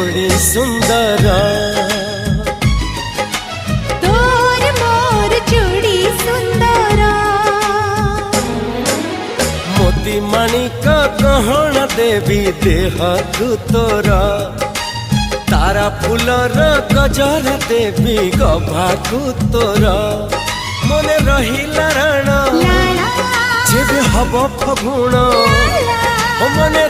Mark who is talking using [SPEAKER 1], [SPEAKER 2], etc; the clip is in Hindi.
[SPEAKER 1] जोड़ी सुंदर
[SPEAKER 2] तोर मोर जोड़ी सुंदर
[SPEAKER 1] मोती माणिक गहना देवी देह तोर तारा फूलर गजरा देवी गभाकु तोर मने रहिला राण जेबे हब फगुण मने